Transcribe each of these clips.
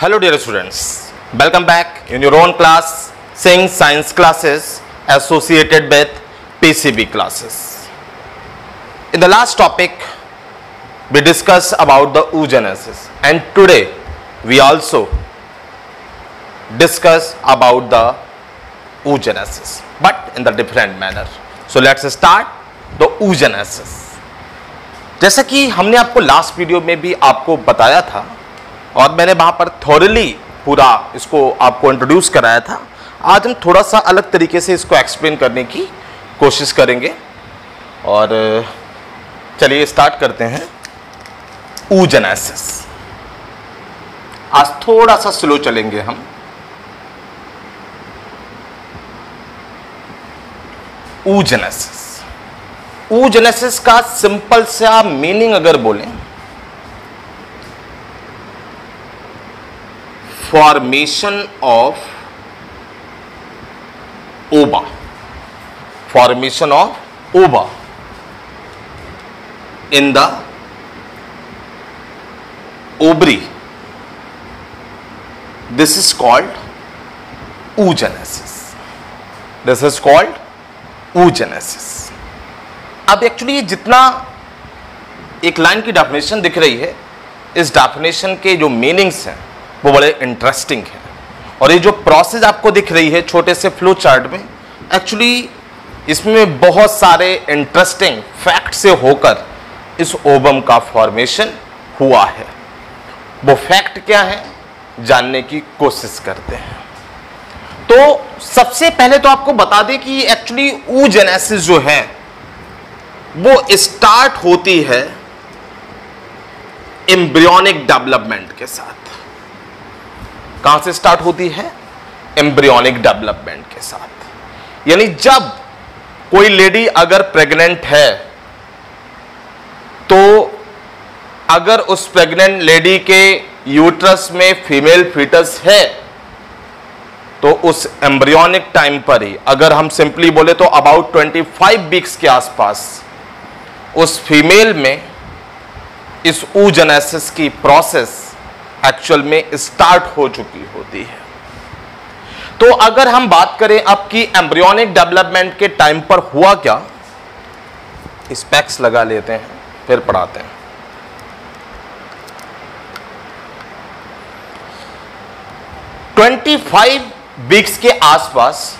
Hello dear students, welcome back in your own class, Sing Science classes associated with PCB classes. In the last topic, we discussed about the oogenesis, and today we also discuss about the oogenesis, but in the different manner. So let's start the oogenesis. जैसा कि हमने आपको last video में भी आपको बताया था और मैंने वहां पर थॉरली पूरा इसको आपको इंट्रोड्यूस कराया था, आज हम थोड़ा सा अलग तरीके से इसको एक्सप्लेन करने की कोशिश करेंगे। और चलिए स्टार्ट करते हैं oogenesis। आज थोड़ा सा स्लो चलेंगे हम। oogenesis का सिंपल सा मीनिंग अगर बोलें, formation of ova in the ovary, this is called oogenesis. अब एक्चुअली ये जितना एक लाइन की डेफिनेशन दिख रही है, इस डेफिनेशन के जो मीनिंग्स हैं वो बड़े इंटरेस्टिंग है। और ये जो प्रोसेस आपको दिख रही है छोटे से फ्लो चार्ट में, एक्चुअली इसमें बहुत सारे इंटरेस्टिंग फैक्ट से होकर इस ओवम का फॉर्मेशन हुआ है। वो फैक्ट क्या है जानने की कोशिश करते हैं। तो सबसे पहले तो आपको बता दें कि एक्चुअली oogenesis जो है वो स्टार्ट होती है एम्ब्रियोनिक डेवलपमेंट के साथ। कहां से स्टार्ट होती है? एम्ब्रियोनिक डेवलपमेंट के साथ। यानी जब कोई लेडी अगर प्रेग्नेंट है तो अगर उस प्रेग्नेंट लेडी के यूट्रस में फीमेल फीटस है तो उस एम्ब्रियोनिक टाइम पर ही, अगर हम सिंपली बोले तो अबाउट 25 वीक्स के आसपास, उस फीमेल में इस oogenesis की प्रोसेस एक्चुअल में स्टार्ट हो चुकी होती है। तो अगर हम बात करें अब की एम्ब्रियोनिक डेवलपमेंट के टाइम पर हुआ क्या, स्पेक्स लगा लेते हैं फिर पढ़ाते हैं। (25 वीक्स के आसपास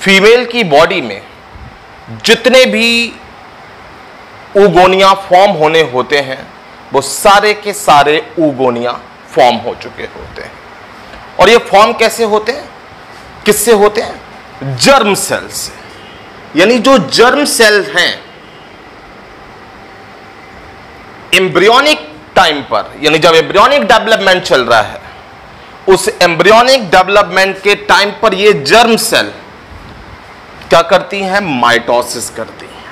फीमेल की बॉडी में जितने भी oogonia फॉर्म होने होते हैं वो सारे के सारे oogonia फॉर्म हो चुके होते हैं। और ये फॉर्म कैसे होते हैं, किससे होते हैं? जर्म सेल से। यानी जो जर्म सेल हैं एम्ब्रियोनिक टाइम पर, यानी जब एम्ब्रियोनिक डेवलपमेंट चल रहा है, उस एम्ब्रियोनिक डेवलपमेंट के टाइम पर ये जर्म सेल क्या करती हैं? माइटोसिस करती हैं।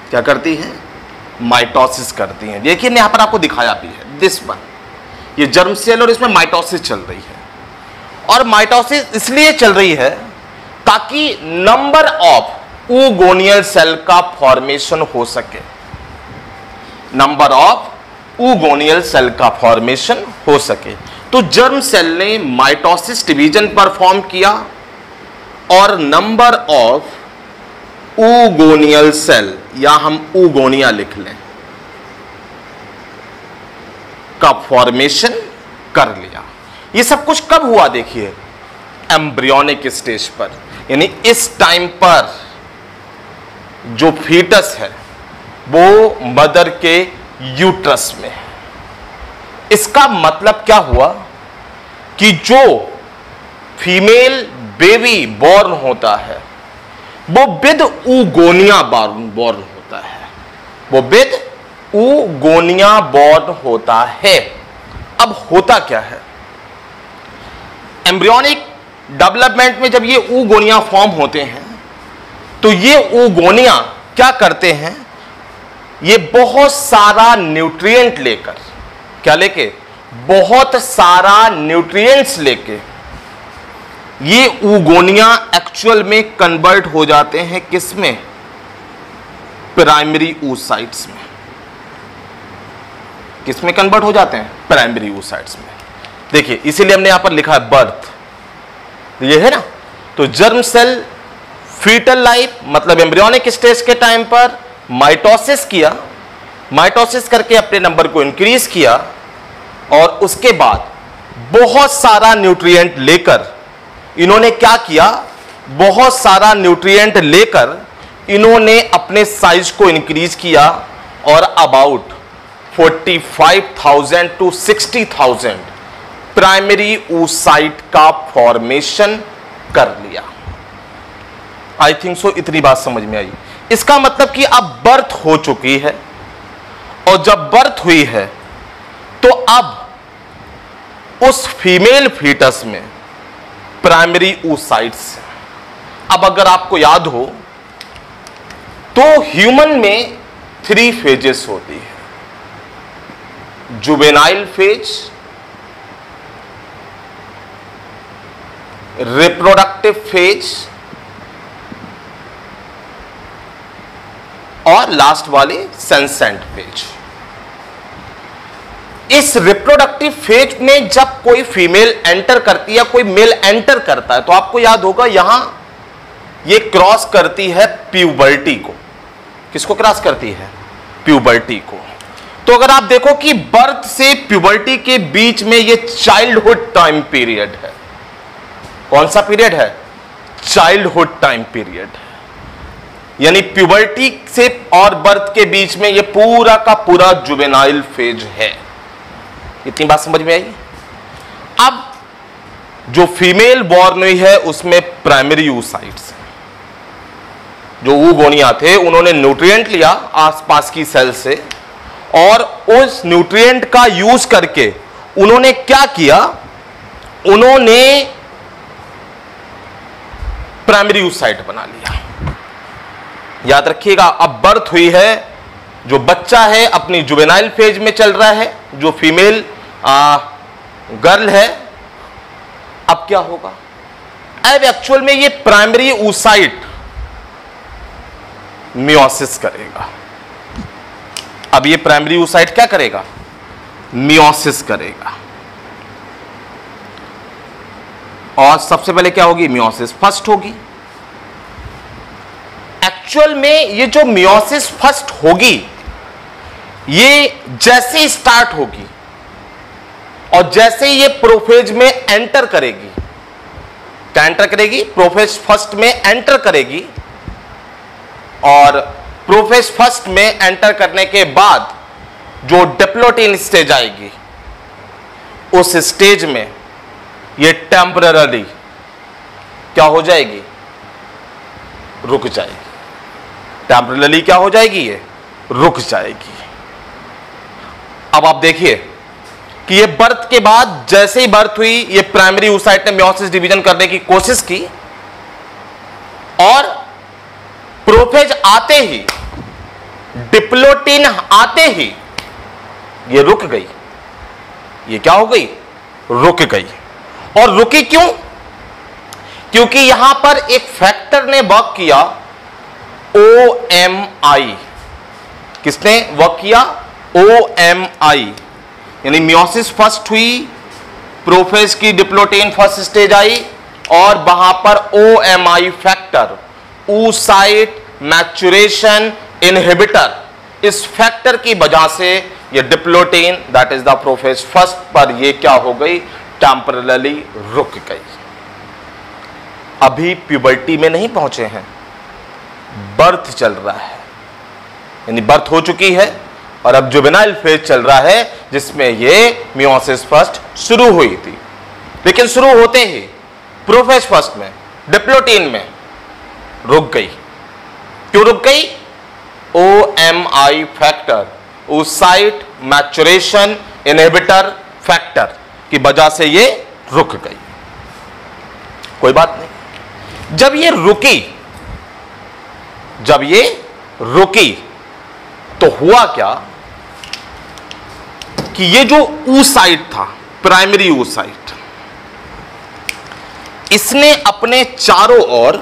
क्या करती हैं? माइटोसिस करती हैं। देखिए यहां पर आपको दिखाया भी है, दिस वन, ये जर्म सेल और इसमें माइटोसिस चल रही है। और माइटोसिस इसलिए चल रही है ताकि नंबर ऑफ oogonal सेल का फॉर्मेशन हो सके। नंबर ऑफ oogonal सेल का फॉर्मेशन हो सके। तो जर्म सेल ने माइटोसिस डिवीजन परफॉर्म किया और नंबर ऑफ oogonal सेल, या हम oogonia लिख लें, का फॉर्मेशन कर लिया। ये सब कुछ कब हुआ? देखिए एम्ब्रियोनिक स्टेज पर, यानी इस टाइम पर जो फीटस है वो मदर के यूट्रस में है। इसका मतलब क्या हुआ कि जो फीमेल बेबी बॉर्न होता है वो विद oogonia बॉर्न होता है, वो विद oogonia बॉर्न होता है। अब होता क्या है? एम्ब्रियोनिक डेवलपमेंट में जब ये oogonia फॉर्म होते हैं तो ये oogonia क्या करते हैं? ये बहुत सारा न्यूट्रिएंट लेकर, क्या लेके? बहुत सारा न्यूट्रिएंट्स लेके ये oogonia एक्चुअल में कन्वर्ट हो जाते हैं किसमें? प्राइमरी oocytes में। किस में कन्वर्ट हो जाते हैं? प्राइमरी oocytes में। देखिए इसीलिए हमने यहां पर लिखा है बर्थ, ये है ना। तो जर्म सेल फीटल लाइफ मतलब एम्ब्रियोनिक स्टेज के टाइम पर माइटोसिस किया, माइटोसिस करके अपने नंबर को इंक्रीज किया और उसके बाद बहुत सारा न्यूट्रिएंट लेकर इन्होंने क्या किया, बहुत सारा न्यूट्रिएंट लेकर इन्होंने अपने साइज को इंक्रीज किया और अबाउट 45,000 टू 60,000 प्राइमरी oocyte का फॉर्मेशन कर लिया। आई थिंक सो इतनी बात समझ में आई। इसका मतलब कि अब बर्थ हो चुकी है और जब बर्थ हुई है तो अब उस फीमेल फीटस में प्राइमरी oocytes। अब अगर आपको याद हो तो ह्यूमन में 3 फेजेस होती है, जुवेनाइल फेज, रिप्रोडक्टिव फेज और लास्ट वाली सेंसेंट फेज। इस रिप्रोडक्टिव फेज में जब कोई फीमेल एंटर करती है, कोई मेल एंटर करता है, तो आपको याद होगा यहां ये क्रॉस करती है प्यूबर्टी को। किसको क्रॉस करती है? प्यूबर्टी को। तो अगर आप देखो कि बर्थ से प्यूबर्टी के बीच में ये चाइल्डहुड टाइम पीरियड है। कौन सा पीरियड है? चाइल्डहुड टाइम पीरियड है, यानी प्यूबर्टी से और बर्थ के बीच में ये पूरा का पूरा जुवेनाइल फेज है। इतनी बात समझ में आई? अब जो फीमेल बॉर्न हुई है उसमें प्राइमरी oocytes, जो ऊगोनिया थे, उन्होंने न्यूट्रिएंट लिया आसपास की सेल से और उस न्यूट्रिएंट का यूज करके उन्होंने क्या किया, उन्होंने प्राइमरी oocyte बना लिया। याद रखिएगा, अब बर्थ हुई है, जो बच्चा है अपनी जुवेनाइल फेज में चल रहा है, जो फीमेल गर्ल है। अब क्या होगा? अब एक्चुअल में ये प्राइमरी oocyte मियोसिस करेगा। अब ये प्राइमरी oocyte क्या करेगा? मियोसिस करेगा। और सबसे पहले क्या होगी? मियोसिस फर्स्ट होगी। एक्चुअल में ये जो मियोसिस फर्स्ट होगी, ये जैसे स्टार्ट होगी और जैसे ये प्रोफेज में एंटर करेगी, क्या एंटर करेगी? प्रोफेज फर्स्ट में एंटर करेगी और प्रोफेज फर्स्ट में एंटर करने के बाद जो डिप्लोटिन स्टेज आएगी, उस स्टेज में ये टेम्पररी क्या हो जाएगी? रुक जाएगी। टेम्पररी क्या हो जाएगी? ये रुक जाएगी। अब आप देखिए कि ये बर्थ के बाद, जैसे ही बर्थ हुई, ये प्राइमरी oocyte ने मियोसिस डिवीजन करने की कोशिश की और प्रोफेज आते ही, डिप्लोटिन आते ही ये रुक गई। ये क्या हो गई? रुक गई। और रुकी क्यों? क्योंकि यहां पर एक फैक्टर ने वर्क किया, OMI। किसने वर्क किया? OMI। यानी मियोसिस फर्स्ट हुई, प्रोफेज की डिप्लोटिन फर्स्ट स्टेज आई और वहां पर OMI factor, oocyte maturation inhibitor, इस फैक्टर की वजह से ये diplotene that is the prophase first पर ये क्या हो गई? टेम्पररी रुक गई। अभी प्यूबर्टी में नहीं पहुंचे हैं, बर्थ चल रहा है, यानी बर्थ हो चुकी है और अब जुवेनाइल फेज चल रहा है, जिसमें ये मियोसिस फर्स्ट शुरू हुई थी। लेकिन शुरू होते ही प्रोफेज फर्स्ट में, डिप्लोटिन में रुक गई। क्यों रुक गई? OMI factor, oocyte maturation inhibitor factor की वजह से ये रुक गई। कोई बात नहीं। जब ये रुकी तो हुआ क्या कि ये जो oocyte था, प्राइमरी oocyte, इसने अपने चारों ओर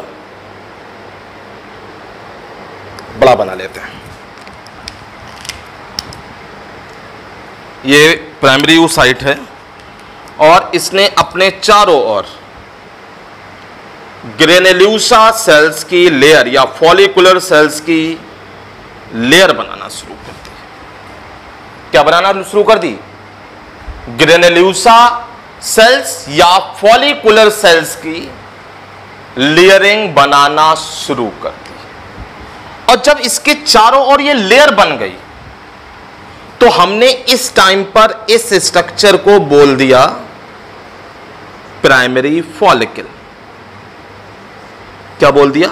बड़ा बना लेते हैं। ये प्राइमरी oocyte है और इसने अपने चारों ओर ग्रेनुलोसा सेल्स की लेयर या फॉलिकुलर सेल्स की लेयर बनाना शुरू कर दी। क्या बनाना शुरू कर दी? ग्रेनुलोसा सेल्स या फॉलिकुलर सेल्स की लेयरिंग बनाना शुरू कर दी। और जब इसके चारों ओर ये लेयर बन गई तो हमने इस टाइम पर इस स्ट्रक्चर को बोल दिया प्राइमरी फॉलिकल। क्या बोल दिया?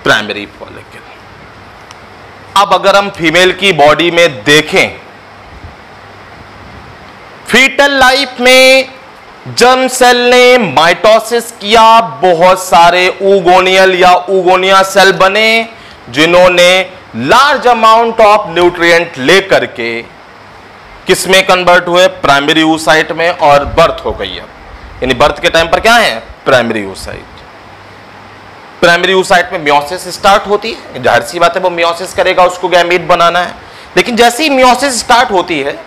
Primary follicle. अब अगर हम फीमेल की बॉडी में देखें, फीटल लाइफ में जर्म सेल ने माइटोसिस किया, बहुत सारे ऊगोनियल या ऊगोनिया सेल बने जिन्होंने लार्ज अमाउंट ऑफ न्यूट्रिएंट लेकर के किस में कन्वर्ट हुए? प्राइमरी oocyte में, और बर्थ हो गई है। यानी बर्थ के टाइम पर क्या है? Primary oocyte। प्राइमरी oocyte में मियोसिस स्टार्ट होती है, जाहिर सी बात है वो मियोसिस करेगा, उसको गैमीट बनाना है। लेकिन जैसे ही मियोसिस स्टार्ट होती है,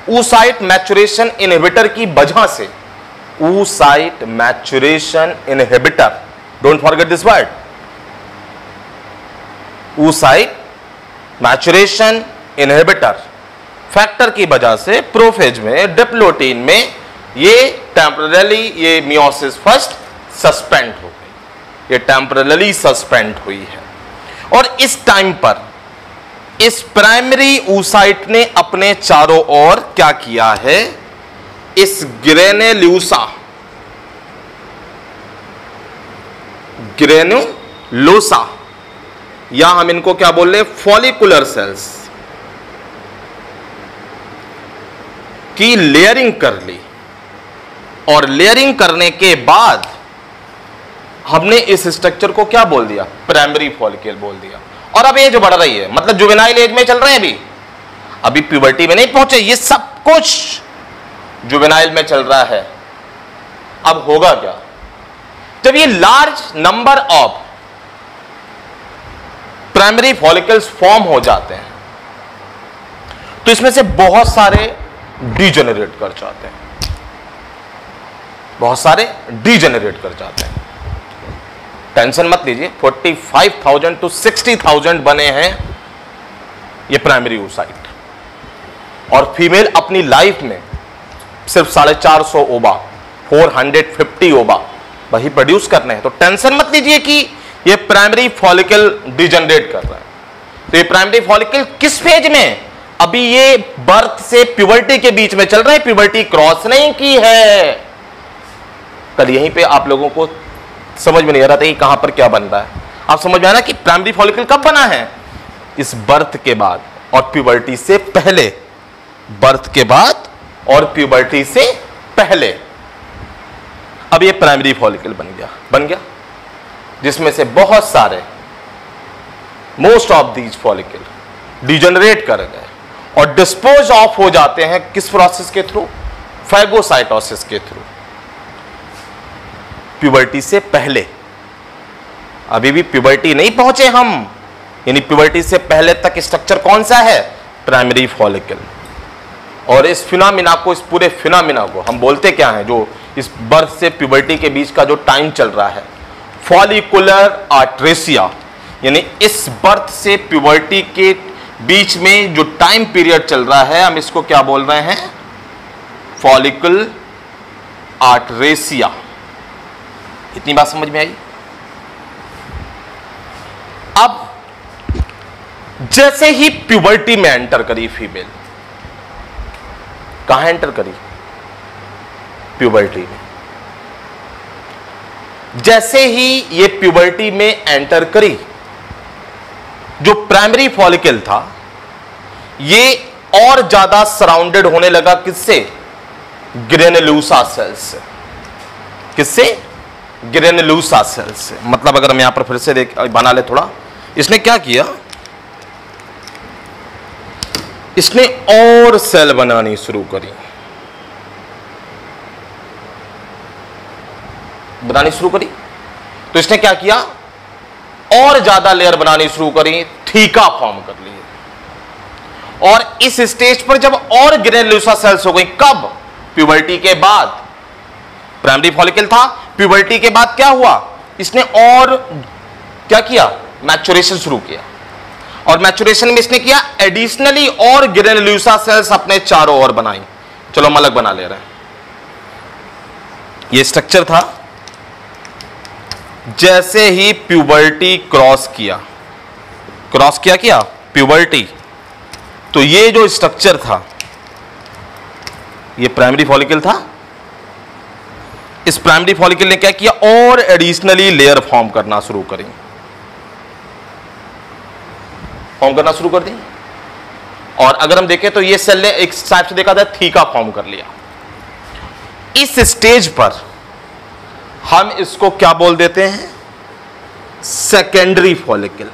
oocyte मैचुरेशन इनहिबिटर की वजह से, oocyte maturation inhibitor, don't forget this word, oocyte maturation inhibitor factor की वजह से प्रोफेज में, डिप्लोटीन में ये टेम्पररी ये मियोसिस फर्स्ट सस्पेंड हो गई, ये टेम्पररी सस्पेंड हुई है। और इस टाइम पर इस प्राइमरी oocyte ने अपने चारों ओर क्या किया है? इस ग्रेनुलोसा या हम इनको क्या बोल रहे हैं? फॉलिकुलर सेल्स की लेयरिंग कर ली। और लेयरिंग करने के बाद हमने इस स्ट्रक्चर को क्या बोल दिया? प्राइमरी फॉलिकल बोल दिया। और अब एज बढ़ रही है, मतलब जुवेनाइल एज में चल रहे हैं, अभी प्यूबर्टी में नहीं पहुंचे, ये सब कुछ जुवेनाइल में चल रहा है। अब होगा क्या? जब ये large number of primary follicles form हो जाते हैं तो इसमें से बहुत सारे डीजेनरेट कर जाते हैं, बहुत सारे डीजेनरेट कर जाते हैं। टेंशन मत लीजिए, 45,000 to 60,000 बने हैं ये प्राइमरी oocyte। और फीमेल अपनी लाइफ में सिर्फ 450 ओवा, 450 ओवा वही प्रोड्यूस करने हैं। तो टेंशन मत लीजिए कि ये प्राइमरी फॉलिकल डिजनरेट कर रहा है। तो ये प्राइमरी फॉलिकल किस फेज में? अभी ये बर्थ से प्यूबर्टी के बीच में चल रहे हैं, प्यूबर्टी क्रॉस नहीं की है। कल यहीं पे आप लोगों को समझ में नहीं आ रहा था कि कहां पर क्या बन रहा है। आप समझ में आया ना कि प्राइमरी फॉलिकल कब बना है? इस बर्थ के बाद और प्यूबर्टी से पहले, बर्थ के बाद और प्यूबर्टी से पहले। अब ये प्राइमरी फॉलिकल बन गया जिसमें से बहुत सारे, most of these follicle degenerate कर गए और डिस्पोज ऑफ हो जाते हैं किस प्रोसेस के थ्रू? फैगोसाइटोसिस के थ्रू। प्यूबर्टी से पहले, अभी भी प्यूबर्टी नहीं पहुंचे हम, यानी प्यूबर्टी से पहले तक स्ट्रक्चर कौन सा है? Primary follicle. और इस फिनोमिना को, इस पूरे फिनोमिना को हम बोलते क्या है? जो इस बर्थ से प्यूबर्टी के बीच का जो टाइम चल रहा है, फॉलिकुलर आट्रेसिया। यानी इस बर्थ से प्यूबर्टी के बीच में जो टाइम पीरियड चल रहा है, हम इसको क्या बोल रहे हैं? फॉलिकल आट्रेसिया। इतनी बात समझ में आई? अब जैसे ही प्यूबर्टी में एंटर करी फीमेल, कहां एंटर करी? प्यूबर्टी में। जैसे ही ये प्यूबर्टी में एंटर करी, जो प्राइमरी फॉलिकल था ये और ज्यादा सराउंडेड होने लगा किससे? ग्रेनुलोसा सेल्स से। किससे? ग्रेनुलोसा सेल्स से। मतलब अगर हम यहां पर फिर से बना ले थोड़ा, इसने क्या किया? इसने और सेल बनानी शुरू करी, तो इसने क्या किया? और ज्यादा लेयर बनानी शुरू करी, थीका फॉर्म कर लिए। और इस स्टेज पर जब और ग्रेनुलोसा सेल्स हो गई, कब? प्यूबर्टी के बाद प्राइमरी फॉलिकल था, प्यूबर्टी के बाद क्या हुआ, इसने और क्या किया, मैच्योरेशन शुरू किया, और मैच्योरेशन में इसने किया एडिशनली और ग्रेनुलोसा सेल्स अपने चारों ओर बनाई। चलो हम अलग बना ले रहे हैं। ये स्ट्रक्चर था, जैसे ही प्यूबर्टी क्रॉस किया क्या प्यूबर्टी, तो ये जो स्ट्रक्चर था ये प्राइमरी फॉलिकल था। इस प्राइमरी फॉलिकल ने क्या किया, और एडिशनली लेयर फॉर्म करना शुरू कर दी। और अगर हम देखें तो ये सेल ने एक टाइप से देखा था थीका फॉर्म कर लिया। इस स्टेज पर हम इसको क्या बोल देते हैं, सेकेंडरी फॉलिकल।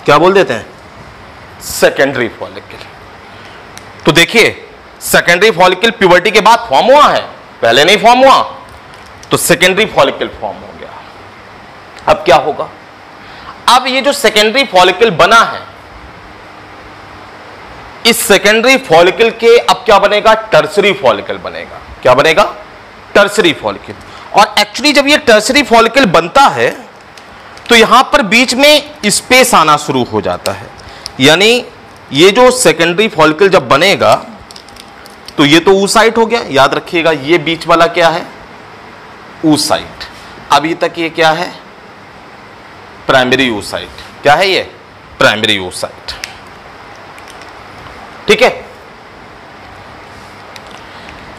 क्या बोल देते हैं, सेकेंडरी फॉलिकल। तो देखिए सेकेंडरी फॉलिकल प्यूबर्टी के बाद फॉर्म हुआ है, पहले नहीं फॉर्म हुआ, तो सेकेंडरी फॉलिकल फॉर्म हो गया। अब क्या होगा, अब ये जो सेकेंडरी फॉलिकल बना है, इस सेकेंडरी फॉलिकल के अब क्या बनेगा, टर्सरी फॉलिकल बनेगा। क्या बनेगा, टर्सरी फॉलिकल। और एक्चुअली जब ये टर्सरी फॉलिकल बनता है तो यहां पर बीच में स्पेस आना शुरू हो जाता है। यानी ये जो सेकेंडरी फॉलिकल जब बनेगा तो ये तो ऊसाइट हो गया, याद रखिएगा, ये बीच वाला क्या है, ऊसाइट। अभी तक ये क्या है, प्राइमरी ऊसाइट। क्या है ये, प्राइमरी ऊसाइट। ठीक है।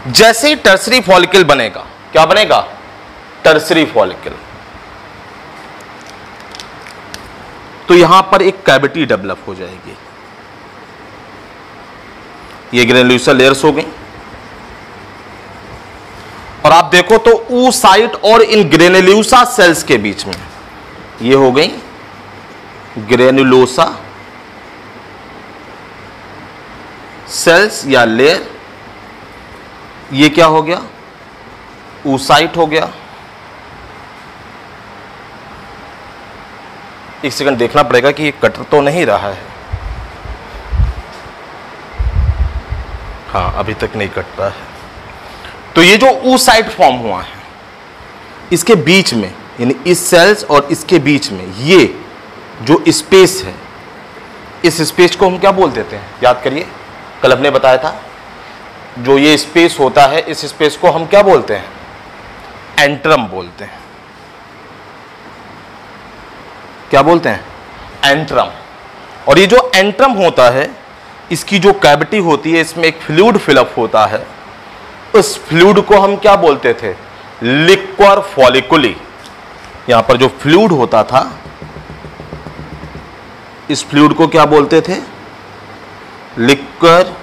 जैसे ही टर्सरी फॉलिकल बनेगा, क्या बनेगा, टर्सरी फॉलिकल, तो यहां पर एक कैविटी डेवलप हो जाएगी। ये ग्रेनुलोसा लेयर्स हो गई, और आप देखो तो ऊसाइट और इन ग्रेनुलोसा सेल्स के बीच में ये हो गई ग्रेनुलोसा सेल्स या लेयर। ये क्या हो गया, ऊसाइट हो गया। एक सेकंड देखना पड़ेगा कि ये कट तो नहीं रहा है। हाँ, अभी तक नहीं कट रहा है। तो ये जो ऊसाइट फॉर्म हुआ है, इसके बीच में, यानी इस सेल्स और इसके बीच में ये जो स्पेस है, इस स्पेस को हम क्या बोल देते हैं, याद करिए, कल हमने बताया था, जो ये स्पेस होता है, इस स्पेस को हम क्या बोलते हैं, एंट्रम बोलते हैं। क्या बोलते हैं, एंट्रम। और ये जो एंट्रम होता है, इसकी जो कैविटी होती है, इसमें एक फ्लूइड फिलअप होता है। उस फ्लूइड को हम क्या बोलते थे, लिक्वर फॉलिकुली। यहां पर जो फ्लूइड होता था, इस फ्लूइड को क्या बोलते थे, लिक्वर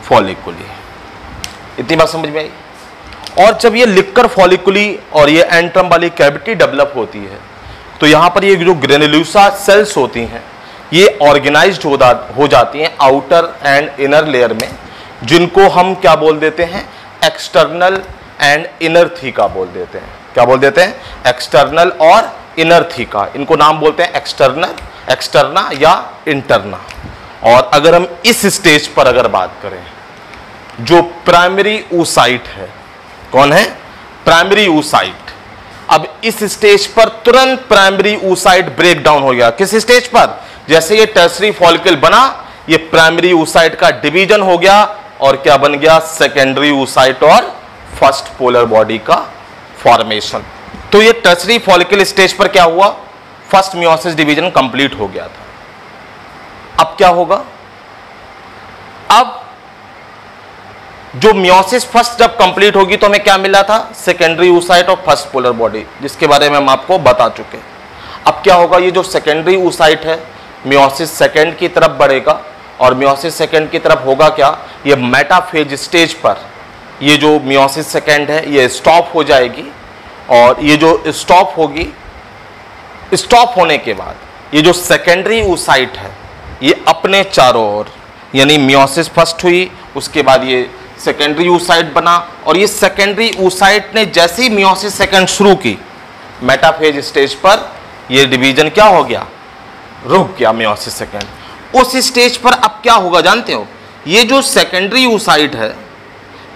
फॉलिकुली। इतनी बात समझ में आई। और जब ये लिक्वर फॉलिकुली और ये एंट्रम वाली कैविटी डेवलप होती है, तो यहां पर ये जो ग्रेनुलोसा सेल्स होती हैं, ये ऑर्गेनाइज्ड हो जाती हैं आउटर एंड इनर लेयर में, जिनको हम क्या बोल देते हैं, एक्सटर्नल एंड इनर थीका बोल देते हैं। क्या बोल देते हैं, एक्सटर्नल और इनर थीका। इनको नाम बोलते हैं एक्सटर्नल, एक्सटर्ना या इंटरना। और अगर हम इस स्टेज पर अगर बात करें, जो प्राइमरी ऊसाइट है, कौन है, प्राइमरी ऊसाइट। अब इस स्टेज पर तुरंत प्राइमरी ऊसाइट ब्रेक डाउन हो गया। किस स्टेज पर, जैसे ये टर्सरी फॉलिकल बना, ये प्राइमरी ऊसाइट का डिवीजन हो गया, और क्या बन गया, सेकेंडरी ऊसाइट और फर्स्ट पोलर बॉडी का फॉर्मेशन। तो ये टर्सरी फॉलिकल स्टेज पर क्या हुआ, फर्स्ट मियोसिस डिवीजन कंप्लीट हो गया था। अब क्या होगा, अब जो मियोसिस फर्स्ट जब कंप्लीट होगी तो हमें क्या मिला था, सेकेंडरी ऊसाइट और फर्स्ट पोलर बॉडी, जिसके बारे में हम आपको बता चुके। अब क्या होगा, ये जो सेकेंडरी ऊसाइट है, मियोसिस सेकेंड की तरफ बढ़ेगा, और मियोसिस सेकेंड की तरफ होगा क्या, ये मेटाफेज स्टेज पर ये जो मियोसिस सेकेंड है ये स्टॉप हो जाएगी। और ये जो स्टॉप होगी, स्टॉप होने के बाद ये जो सेकेंडरी ऊसाइट है, ये अपने चारों ओर, यानी मियोसिस फर्स्ट हुई, उसके बाद ये सेकेंडरी ऊसाइट बना, और ये सेकेंडरी ऊसाइट ने जैसे ही मियोसिस सेकेंड शुरू की, मेटाफेज स्टेज पर ये डिवीजन क्या हो गया, रुक गया मियोसिस सेकेंड। उस स्टेज पर अब क्या होगा जानते हो, ये जो सेकेंडरी oocyte है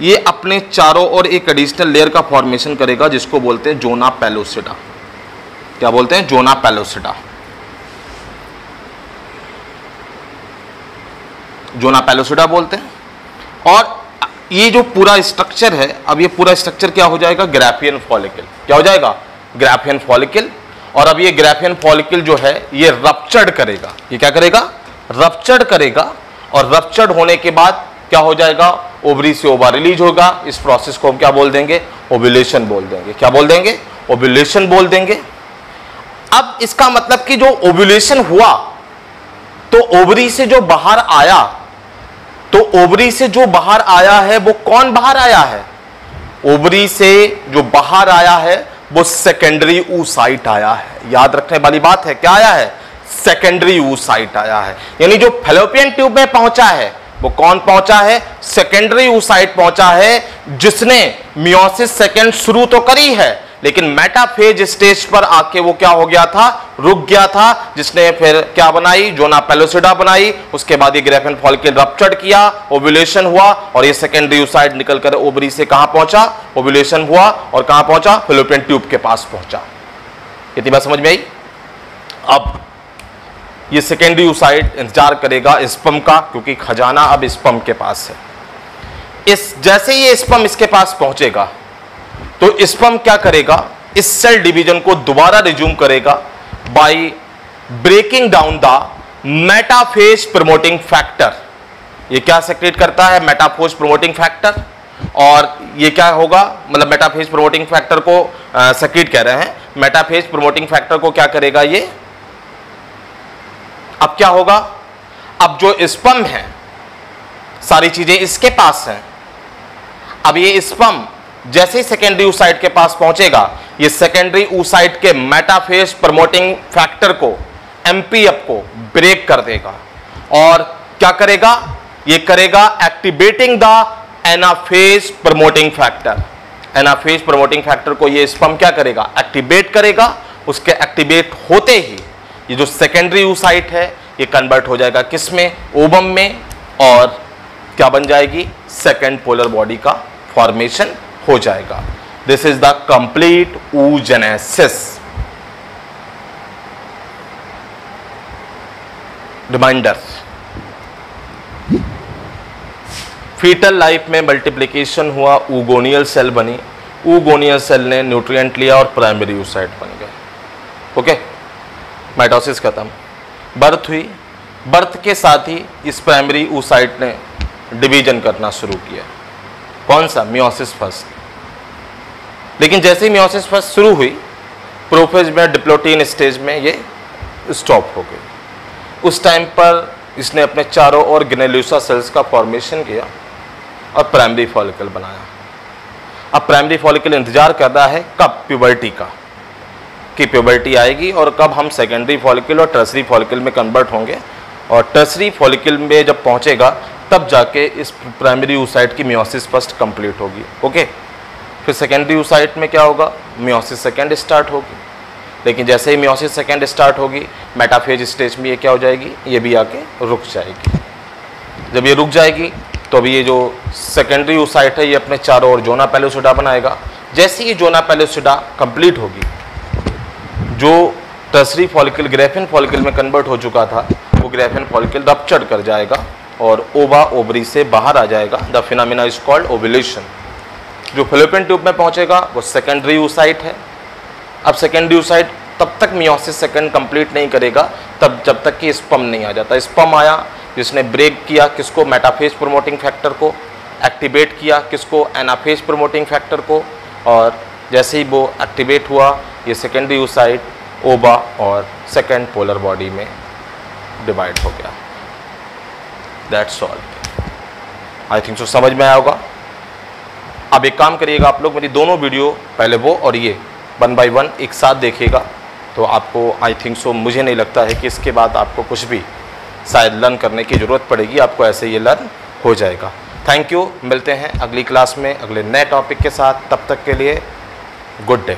ये अपने चारों ओर एक एडिशनल लेयर का फॉर्मेशन करेगा जिसको बोलते हैं जोना पेलोसिडा। क्या बोलते हैं? Zona pellucida. जोना पेलोसिडा बोलते हैं। और ये जो पूरा स्ट्रक्चर है, अब ये पूरा स्ट्रक्चर क्या हो जाएगा? Graafian follicle. क्या हो जाएगा? Graafian follicle. और अब ये ग्राफियन फॉलिकल जो है ये रप्चर्ड करेगा। ये क्या करेगा? रप्चर्ड करेगा। और रप्चर्ड होने के बाद क्या हो जाएगा? ओवरी से ओवा रिलीज होगा। इस प्रोसेस को हम क्या बोल देंगे? ओव्यूलेशन बोल देंगे। क्या बोल देंगे? ओव्यूलेशन बोल देंगे। अब इसका मतलब कि जो ओव्यूलेशन हुआ तो ओवरी से जो बाहर आया, तो ओवरी से जो बाहर आया है वो कौन बाहर आया है? ओवरी से जो बाहर आया है वो सेकेंडरी oocyte आया है। याद रखने वाली बात है, क्या आया है? सेकेंडरी oocyte आया है। यानी जो फैलोपियन ट्यूब में पहुंचा है वो कौन पहुंचा है? सेकेंडरी oocyte पहुंचा है, जिसने मियोसिस सेकेंड शुरू तो करी है लेकिन मेटाफेज स्टेज पर आके वो क्या हो गया था? रुक गया था, जिसने फिर क्या बनाई? जोना पेलोसिडा बनाई। उसके बाद ये ग्राफियन फॉलिकल रप्चर्ड किया, ओव्यूलेशन हुआ और ये सेकेंडरी oocyte निकलकर ओवरी से कहां पहुंचा? ओव्यूलेशन हुआ और कहां पहुंचा? फैलोपियन ट्यूब के पास पहुंचा। इतनी बात समझ में आई? अब ये सेकेंडरी oocyte इंतजार करेगा स्पर्म का, क्योंकि खजाना अब स्पर्म के पास है। इस जैसे ये स्पर्म इसके पास पहुंचेगा तो स्पर्म क्या करेगा? इस सेल डिवीजन को दोबारा रिज्यूम करेगा by breaking down the metaphase promoting factor. ये क्या सेक्रेट करता है? Metaphase promoting factor. और ये क्या होगा? मतलब मेटाफेज प्रमोटिंग फैक्टर को सेक्रेट कह रहे हैं। मेटाफेज प्रमोटिंग फैक्टर को क्या करेगा ये? अब क्या होगा? अब जो स्पर्म है सारी चीजें इसके पास हैं। अब ये स्पर्म जैसे ही सेकेंडरी oocyte के पास पहुंचेगा, ये सेकेंडरी oocyte के मेटाफेज प्रमोटिंग फैक्टर को, MPF को ब्रेक कर देगा और क्या करेगा? ये करेगा activating the anaphase promoting factor. Anaphase promoting factor को ये स्पर्म क्या करेगा? एक्टिवेट करेगा। उसके एक्टिवेट होते ही ये जो सेकेंडरी oocyte है ये कन्वर्ट हो जाएगा किस में? ओवम में। और क्या बन जाएगी? सेकेंड पोलर बॉडी का फॉर्मेशन हो जाएगा। This is the complete oogenesis। Reminder, fetal life में मल्टीप्लिकेशन हुआ, oogonal सेल बनी, oogonal सेल ने न्यूट्रिएंट लिया और प्राइमरी oocyte बन गया। ओके, माइटोसिस खत्म, बर्थ हुई। बर्थ के साथ ही इस प्राइमरी oocyte ने डिवीजन करना शुरू किया। कौन सा? Meiosis first. लेकिन जैसे ही मियोसिस फर्स्ट शुरू हुई, प्रोफेज में डिप्लोटीन स्टेज में ये स्टॉप हो गई। उस टाइम पर इसने अपने चारों ओर ग्रेन्युलोसा सेल्स का फॉर्मेशन किया और प्राइमरी फॉलिकल बनाया। अब प्राइमरी फॉलिकल इंतजार कर रहा है कब? प्यूबर्टी का, कि प्यूबर्टी आएगी और कब हम सेकेंडरी फॉलिकल और टर्सरी फॉलिकल में कन्वर्ट होंगे। और टर्सरी फॉलिकल में जब पहुंचेगा तब जाके इस प्राइमरी oocyte की मियोसिस फर्स्ट कंप्लीट होगी। ओके, फिर सेकेंडरी oocyte में क्या होगा? मियोसिस सेकेंड स्टार्ट होगी। लेकिन जैसे ही मियोसिस सेकेंड स्टार्ट होगी, मेटाफेज स्टेज में ये क्या हो जाएगी? ये भी आके रुक जाएगी। जब ये रुक जाएगी तो अभी ये जो सेकेंडरी oocyte है ये अपने चारों ओर जोना पेलोसिडा बनाएगा। जैसे ही जोना पेलोसिडा कंप्लीट होगी, जो टर्सरी फॉलिकल ग्राफियन फॉलिकल में कन्वर्ट हो चुका था वो ग्राफियन फॉलिकल रप्चर्ड कर जाएगा और ओवा ओवरी से बाहर आ जाएगा। The phenomena is called ovulation. जो फैलोपियन ट्यूब में पहुंचेगा वो सेकेंडरी oocyte है। अब सेकेंडरी oocyte तब तक मियोसिस सेकेंड कंप्लीट नहीं करेगा तब जब तक कि स्पर्म नहीं आ जाता। स्पर्म आया जिसने ब्रेक किया किसको? मेटाफेज प्रमोटिंग फैक्टर को। एक्टिवेट किया किसको? एनाफेज प्रमोटिंग फैक्टर को। और जैसे ही वो एक्टिवेट हुआ ये सेकेंडरी oocyte ओवा और सेकेंड पोलर बॉडी में डिवाइड हो गया। That's all. I think so समझ में आया होगा। अब एक काम करिएगा आप लोग, मेरी दोनों वीडियो, पहले वो और ये 1 by 1 एक साथ देखिएगा तो आपको आई थिंक सो, मुझे नहीं लगता है कि इसके बाद आपको कुछ भी शायद लर्न करने की ज़रूरत पड़ेगी। आपको ऐसे ये लर्न हो जाएगा। Thank you. मिलते हैं अगली क्लास में अगले नए टॉपिक के साथ। तब तक के लिए गुड डे।